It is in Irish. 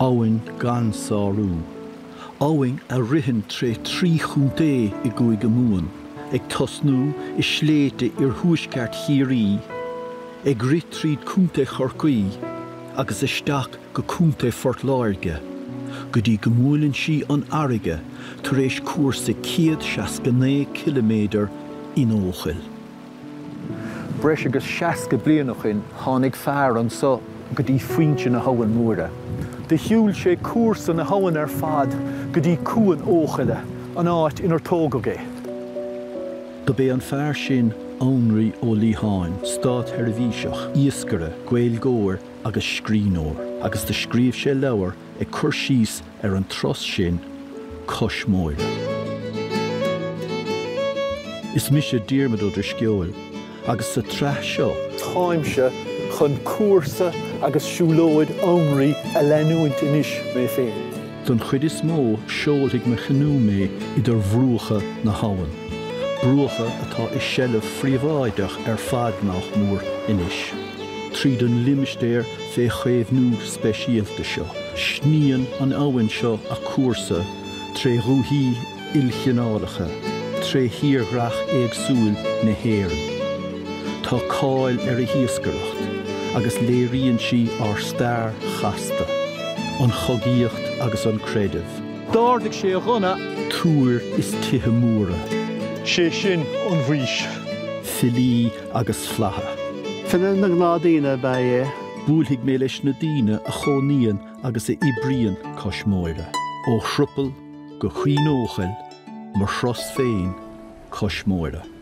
Abhainn gan sáú. Abhainn a rihan tre trí chContae I gCois Móire, ag tosnú I sléite ar thuaisceart Chiarraí, ag rit tríd cContae Chiarraí, agus isteach gContae fortláirge, go dtí go mbualann sí an airige tar éis cuasa 169 kiloméadar in Eochaill. Breis agus 60 blianach in tháinig fearr an so go dtí foinse na Abhainn Mhór. De hiúil sé cuasa na Abhainn ar fad go dtí cuan Eochaille an áit inar tógagé. Go bé an fearr sin Annraoi O Liathain, stát Heirvíiseach, iascaire, gaeilgeoir agus scríóir, agus de scríomh sé leabhair ag cur síos ar an tros sin Cois Móire. Is mise Diarmuid Ó Drisceoil, agus sa treith seo táimse chun cuasa agus siúlóid Annraoi a leanúint inis mé féin. Don chuid is mó seoiltigh me chnú mé idir bhrúcha na Abhainn. Brúcha atá is sellh phríomháideach ar fad nach mór inis. Tríd an limistéir fé chéimhnú speisialta seo. Sníonn an Abhainn seo a cuasa tre rúthaí ilcheanálacha, tre híorghreach éagsúil na hÉireann. Tá cáil ar a hiascaireacht, agus léiríonn sí ar stair chasta, an chogaíocht agus an creidimh. D'ardaigh sé a ghona túir is tithe móra. Sé sin an bhríis. Filí agus flatha. Finna na gnádaíine ba é. Búlthaigh mé leis na daoine a choníonn agus a ibrion Cois Móire. Ó shrupal go chuoin Eochaill, mar thros féin Cois Móire.